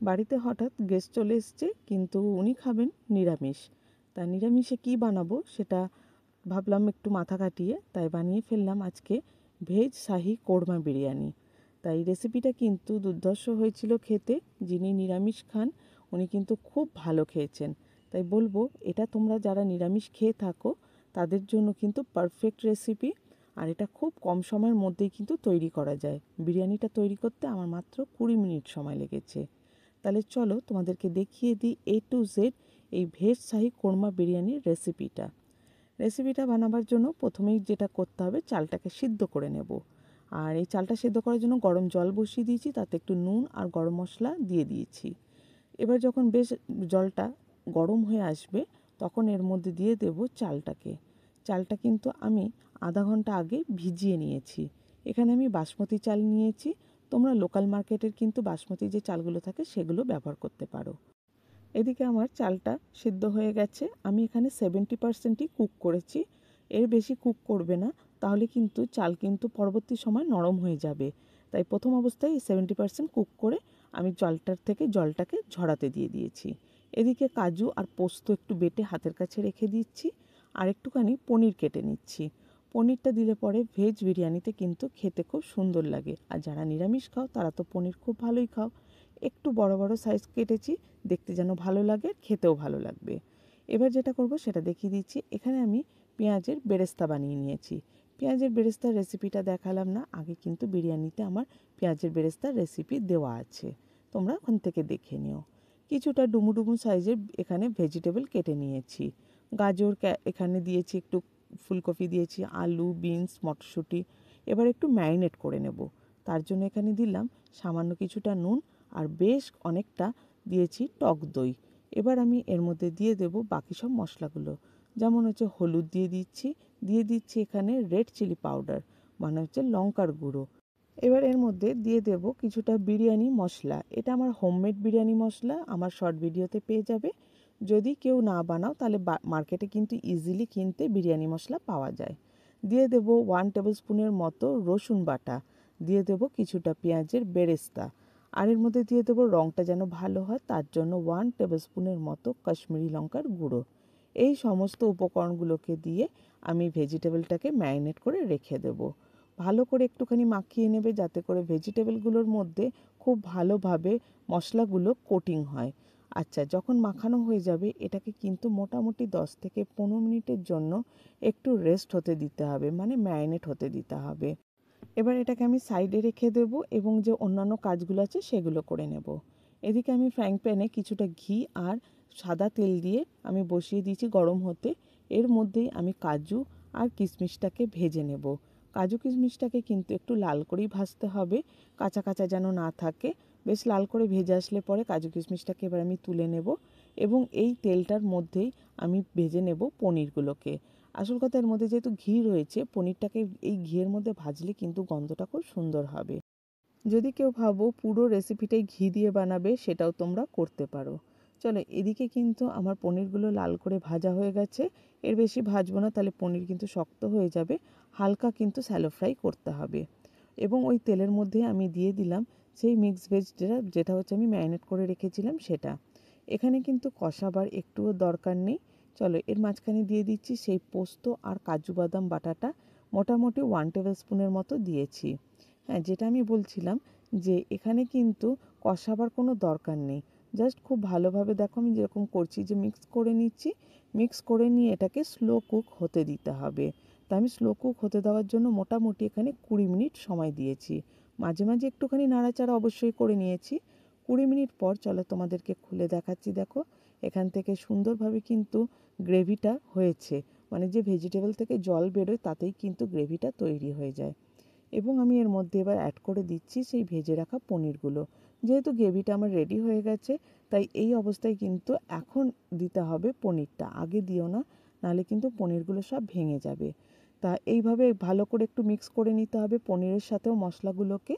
বাড়িতে হঠাৎ গেস্ট চলে এসছে, কিন্তু উনি খাবেন নিরামিষ। তা নিরামিষে কি বানাবো সেটা ভাবলাম একটু মাথা কাটিয়ে, তাই বানিয়ে ফেললাম আজকে ভেজ শাহি কোরমা বিরিয়ানি। তাই রেসিপিটা কিন্তু দুর্ধর্ষ হয়েছিল খেতে। যিনি নিরামিষ খান উনি কিন্তু খুব ভালো খেয়েছেন। তাই বলবো এটা তোমরা যারা নিরামিষ খেয়ে থাকো তাদের জন্য কিন্তু পারফেক্ট রেসিপি। আর এটা খুব কম সময়ের মধ্যেই কিন্তু তৈরি করা যায়। বিরিয়ানিটা তৈরি করতে আমার মাত্র 20 মিনিট সময় লেগেছে। তাহলে চলো তোমাদেরকে দেখিয়ে দিই A to Z এই ভেজ শাহি কোরমা বিরিয়ানির রেসিপিটা বানাবার জন্য প্রথমেই যেটা করতে হবে, চালটাকে সিদ্ধ করে নেব। আর এই চালটা সিদ্ধ করার জন্য গরম জল বসিয়ে দিয়েছি, তাতে একটু নুন আর গরম মশলা দিয়ে দিয়েছি। এবার যখন বেশ জলটা গরম হয়ে আসবে তখন এর মধ্যে দিয়ে দেব চালটা কিন্তু আমি আধা ঘন্টা আগে ভিজিয়ে নিয়েছি। এখানে আমি বাসমতি চাল নিয়েছি। তোমরা লোকাল মার্কেটের কিন্তু বাসমতি যে চালগুলো থাকে সেগুলো ব্যবহার করতে পারো। এদিকে আমার চালটা সিদ্ধ হয়ে গেছে। আমি এখানে 70%ই কুক করেছি, এর বেশি কুক করবে না, তাহলে কিন্তু চাল কিন্তু পরবর্তী সময় নরম হয়ে যাবে। তাই প্রথম অবস্থায় 70% কুক করে আমি চালটার থেকে জলটাকে ঝরাতে দিয়ে দিয়েছি। এদিকে কাজু আর পোস্ত একটু বেটে হাতের কাছে রেখে দিচ্ছি, আর একটুখানি পনির কেটে নিচ্ছি। পনিরটা দিলে পরে ভেজ বিরিয়ানিতে কিন্তু খেতে খুব সুন্দর লাগে। আর যারা নিরামিষ খাও তারা তো পনির খুব ভালোই খাও। একটু বড় বড় সাইজ কেটেছি, দেখতে যেন ভালো লাগে, খেতেও ভালো লাগবে। এবার যেটা করব সেটা দেখিয়ে দিচ্ছি। এখানে আমি পেঁয়াজের বেরেস্তা বানিয়ে নিয়েছি। পেঁয়াজের বেরেস্তার রেসিপিটা দেখালাম না, আগে কিন্তু বিরিয়ানিতে আমার পেঁয়াজের বেরেস্তার রেসিপি দেওয়া আছে, তোমরা ওখান থেকে দেখে নিও। কিছুটা ডুমু ডুমু সাইজের এখানে ভেজিটেবল কেটে নিয়েছি। গাজর এখানে দিয়েছি, একটু ফুলকপি দিয়েছি, আলু, বিনস, মটরশুঁটি। এবার একটু ম্যারিনেট করে নেব। তার জন্য এখানে দিলাম সামান্য কিছুটা নুন, আর বেশ অনেকটা দিয়েছি টক দই। এবার আমি এর মধ্যে দিয়ে দেব বাকি সব মশলাগুলো, যেমন হচ্ছে হলুদ দিয়ে দিচ্ছি এখানে রেড চিলি পাউডার, মানে হচ্ছে লঙ্কার গুঁড়ো। এবার এর মধ্যে দিয়ে দেব কিছুটা বিরিয়ানি মশলা। এটা আমার হোমমেড বিরিয়ানি মশলা, আমার শর্ট ভিডিওতে পেয়ে যাবে। যদি কেউ না বানাও তাহলে মার্কেটে কিন্তু ইজিলি কিনতে বিরিয়ানি মশলা পাওয়া যায়। দিয়ে দেব 1 টেবিল স্পুনের মতো রসুন বাটা, দিয়ে দেব কিছুটা পেঁয়াজের বেরেস্তা, আর এর মধ্যে দিয়ে দেবো রঙটা যেন ভালো হয় তার জন্য 1 টেবিল স্পুনের মতো কাশ্মীরি লঙ্কার গুঁড়ো। এই সমস্ত উপকরণগুলোকে দিয়ে আমি ভেজিটেবলটাকে ম্যারিনেট করে রেখে দেব। ভালো করে একটুখানি মাখিয়ে নেবে যাতে করে ভেজিটেবলগুলোর মধ্যে খুব ভালোভাবে মশলাগুলো কোটিং হয়। আচ্ছা, যখন মাখানো হয়ে যাবে এটাকে কিন্তু মোটামুটি 10 থেকে 15 মিনিটের জন্য একটু রেস্ট হতে দিতে হবে, মানে ম্যারিনেট হতে দিতে হবে। এবার এটাকে আমি সাইডে রেখে দেব এবং যে অন্যান্য কাজগুলো আছে সেগুলো করে নেব। এদিকে আমি ফ্রাইং প্যানে কিছুটা ঘি আর সাদা তেল দিয়ে আমি বসিয়ে দিয়েছি গরম হতে। এর মধ্যেই আমি কাজু আর কিশমিশটাকে ভেজে নেব। কাজু কিশমিশটাকে কিন্তু একটু লাল করেই ভাজতে হবে, কাঁচা কাঁচা যেন না থাকে। বেশ লাল করে ভেজে আসলে পরে কাজু কিশমিশটাকে এবার আমি তুলে নেব এবং এই তেলটার মধ্যেই আমি ভেজে নেব পনিরগুলোকে। আসল কথা, এর মধ্যে যেহেতু ঘি রয়েছে, পনিরটাকে এই ঘিয়ের মধ্যে ভাজলে কিন্তু গন্ধটা খুব সুন্দর হবে। যদি কেউ ভাবো পুরো রেসিপিটাই ঘি দিয়ে বানাবে, সেটাও তোমরা করতে পারো। চলো, এদিকে কিন্তু আমার পনিরগুলো লাল করে ভাজা হয়ে গেছে। এর বেশি ভাজবো না, তাহলে পনির কিন্তু শক্ত হয়ে যাবে। হালকা কিন্তু স্যালো ফ্রাই করতে হবে। এবং ওই তেলের মধ্যে আমি দিয়ে দিলাম সেই মিক্স ভেজ যেটা হচ্ছে আমি ম্যারিনেট করে রেখেছিলাম সেটা। এখানে কিন্তু কষাবার একটুও দরকার নেই। চলো, এর মাঝখানে দিয়ে দিচ্ছি সেই পোস্ত আর কাজু বাদাম বাটাটা, মোটামুটি 1 টেবিল স্পুনের মতো দিয়েছি। হ্যাঁ, যেটা আমি বলছিলাম যে এখানে কিন্তু কষাবার কোনো দরকার নেই। জাস্ট খুব ভালোভাবে দেখো আমি যেরকম করছি, যে মিক্স করে নিচ্ছি। মিক্স করে নিয়ে এটাকে স্লো কুক হতে দিতে হবে। তা আমি স্লো কুক হতে দেওয়ার জন্য মোটামুটি এখানে 20 মিনিট সময় দিয়েছি। মাঝে মাঝে একটুখানি নাড়াচাড়া অবশ্যই করে নিয়েছি। 20 মিনিট পর চলো তোমাদেরকে খুলে দেখাচ্ছি। দেখো, এখান থেকে সুন্দরভাবে কিন্তু গ্রেভিটা হয়েছে, মানে যে ভেজিটেবল থেকে জল বেরোয় তাতেই কিন্তু গ্রেভিটা তৈরি হয়ে যায়। এবং আমি এর মধ্যে এবার অ্যাড করে দিচ্ছি সেই ভেজে রাখা পনিরগুলো। যেহেতু গ্রেভিটা আমার রেডি হয়ে গেছে, তাই এই অবস্থায় কিন্তু এখন দিতে হবে পনিরটা, আগে দিও না, নাহলে কিন্তু পনিরগুলো সব ভেঙে যাবে। তা এইভাবে ভালো করে একটু মিক্স করে নিতে হবে পনিরের সাথেও মশলাগুলোকে।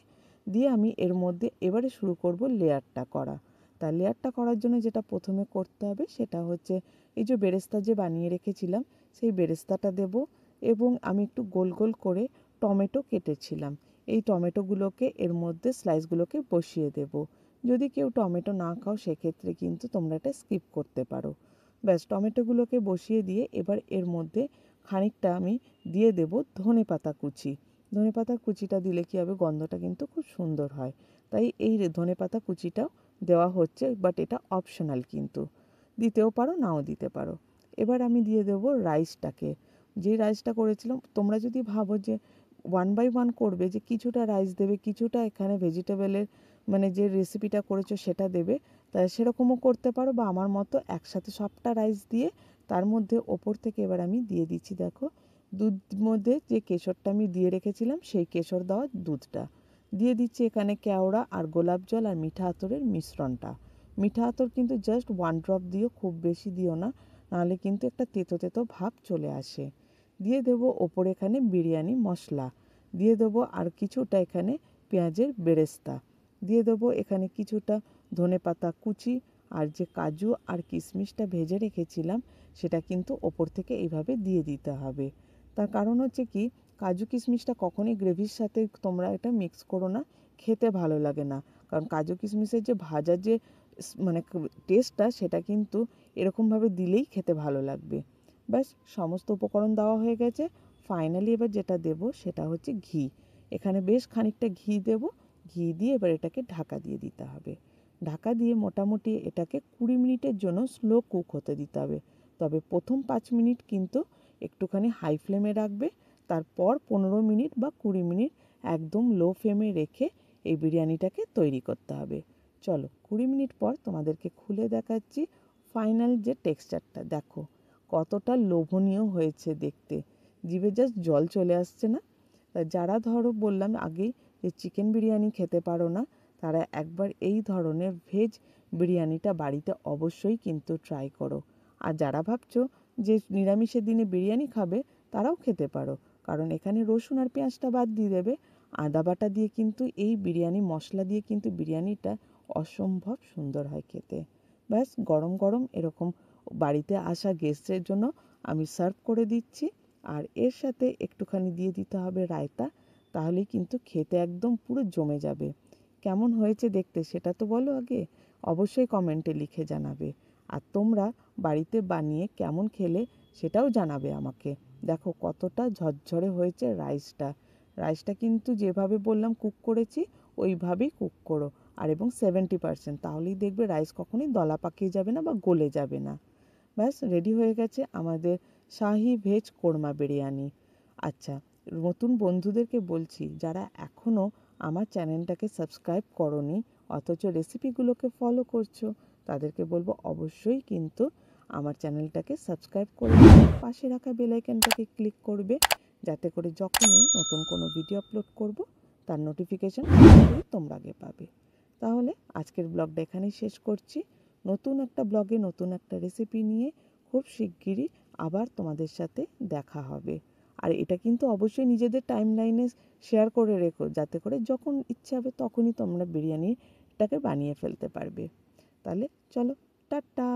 দিয়ে আমি এর মধ্যে এবারে শুরু করব লেয়ারটা করা। তা লেয়ারটা করার জন্য যেটা প্রথমে করতে হবে সেটা হচ্ছে এই যে বেরেস্তা যে বানিয়ে রেখেছিলাম সেই বেরেস্তাটা দেব। এবং আমি একটু গোল গোল করে টমেটো কেটেছিলাম, এই টমেটোগুলোকে এর মধ্যে স্লাইসগুলোকে বসিয়ে দেব। যদি কেউ টমেটো না খাও সেক্ষেত্রে কিন্তু তোমরা এটা স্কিপ করতে পারো। ব্যাস টমেটোগুলোকে বসিয়ে দিয়ে এবার এর মধ্যে খানিকটা আমি দিয়ে দেব ধনেপাতা কুচি। ধনেপাতা কুচিটা দিলে কী হবে, গন্ধটা কিন্তু খুব সুন্দর হয়। তাই এই ধনেপাতা কুচিটাও দেওয়া হচ্ছে, বাট এটা অপশনাল, কিন্তু দিতেও পারো নাও দিতে পারো। এবার আমি দিয়ে দেবো রাইসটাকে। যে রাইসটা করেছিলাম, তোমরা যদি ভাবো যে 1/1 করবে, যে কিছুটা রাইস দেবে কিছুটা এখানে ভেজিটেবলের মানে যে রেসিপিটা করেছো সেটা দেবে, তাই সেরকমও করতে পারো, বা আমার মতো একসাথে সবটা রাইস দিয়ে তার মধ্যে ওপর থেকে এবার আমি দিয়ে দিচ্ছি, দেখো দুধ মধ্যে যে কেশরটা আমি দিয়ে রেখেছিলাম সেই কেশর দেওয়া দুধটা দিয়ে দিচ্ছি। এখানে কেওড়া আর গোলাপ জল আর মিঠা আতরের মিশ্রণটা। মিঠা আতর কিন্তু জাস্ট 1 ড্রপ দিও, খুব বেশি দিও না, নাহলে কিন্তু একটা তেতো তেতো ভাব চলে আসে। দিয়ে দেবো ওপরে এখানে বিরিয়ানি মশলা, দিয়ে দেবো আর কিছুটা এখানে পেঁয়াজের বেরেস্তা, দিয়ে দেবো এখানে কিছুটা ধনেপাতা কুচি, আর যে কাজু আর কিশমিশটা ভেজে রেখেছিলাম সেটা কিন্তু ওপর থেকে এইভাবে দিয়ে দিতে হবে। তার কারণ হচ্ছে কি, কাজু কিশমিশটা কখনোই গ্রেভির সাথে তোমরা এটা মিক্স করো না, খেতে ভালো লাগে না। কারণ কাজু কিশমিশের যে ভাজার যে মানে টেস্টটা সেটা কিন্তু এরকমভাবে দিলেই খেতে ভালো লাগবে। ব্যাস সমস্ত উপকরণ দেওয়া হয়ে গেছে। ফাইনালি এবার যেটা দেব সেটা হচ্ছে ঘি। এখানে বেশ খানিকটা ঘি দেব। ঘি দিয়ে এবার এটাকে ঢাকা দিয়ে দিতে হবে। ঢাকা দিয়ে মোটামুটি এটাকে 20 মিনিটের জন্য স্লো কুক হতে দিতে হবে। তবে প্রথম 5 মিনিট কিন্তু একটুখানি হাই ফ্লেমে রাখবে, তারপর 15 মিনিট বা 20 মিনিট একদম লো ফ্লেমে রেখে এই বিরিয়ানিটাকে তৈরি করতে হবে। চলো 20 মিনিট পর তোমাদেরকে খুলে দেখাচ্ছি ফাইনাল যে টেক্সচারটা। দেখো কতটা লোভনীয় হয়েছে দেখতে, জিভে জাস্ট জল চলে আসছে না? যারা ধরো বললাম আগেই যে চিকেন বিরিয়ানি খেতে পারো না, তারা একবার এই ধরনের ভেজ বিরিয়ানিটা বাড়িতে অবশ্যই কিন্তু ট্রাই করো। আর যারা ভাবছো যে নিরামিষের দিনে বিরিয়ানি খাবে তারাও খেতে পারো, কারণ এখানে রসুন আর পেঁয়াজটা বাদ দিয়ে দেবে। আদা বাটা দিয়ে কিন্তু এই বিরিয়ানি মশলা দিয়ে কিন্তু বিরিয়ানিটা অসম্ভব সুন্দর হয় খেতে। ব্যাস গরম গরম এরকম বাড়িতে আসা গেস্টের জন্য আমি সার্ভ করে দিচ্ছি। আর এর সাথে একটুখানি দিয়ে দিতে হবে রায়তা, তাহলেই কিন্তু খেতে একদম পুরো জমে যাবে। কেমন হয়েছে দেখতে সেটা তো বলো আগে, অবশ্যই কমেন্টে লিখে জানাবে। আর তোমরা বাড়িতে বানিয়ে কেমন খেলে সেটাও জানাবে আমাকে। দেখো কতটা ঝরঝরে হয়েছে রাইসটা। রাইসটা কিন্তু যেভাবে বললাম কুক করেছি ওইভাবেই কুক করো, আর এবং 70%, তাহলেই দেখবে রাইস কখনোই দলা পাকিয়ে যাবে না বা গলে যাবে না। ব্যাস রেডি হয়ে গেছে আমাদের শাহি ভেজ কোরমা বিরিয়ানি। আচ্ছা, নতুন বন্ধুদেরকে বলছি যারা এখনও আমার চ্যানেলটাকে সাবস্ক্রাইব করনি অথচ রেসিপিগুলোকে ফলো করছো, তাদেরকে বলবো অবশ্যই কিন্তু আমার চ্যানেলটাকে সাবস্ক্রাইব করে পাশে রাখা বেল আইকনটাকে ক্লিক করবে, যাতে করে যখনই নতুন কোনো ভিডিও আপলোড করব তার নোটিফিকেশন তোমরা আগে পাবে। তাহলে আজকের ব্লগটা এখানেই শেষ করছি। নতুন একটা ব্লগে নতুন একটা রেসিপি নিয়ে খুব শিগগিরই আবার তোমাদের সাথে দেখা হবে। আর এটা কিন্তু অবশ্যই নিজেদের টাইমলাইনে শেয়ার করে রেখো, যাতে করে যখন ইচ্ছে হবে তখনই তোমরা বিরিয়ানিটাকে বানিয়ে ফেলতে পারবে। তাহলে চলো, টাটা।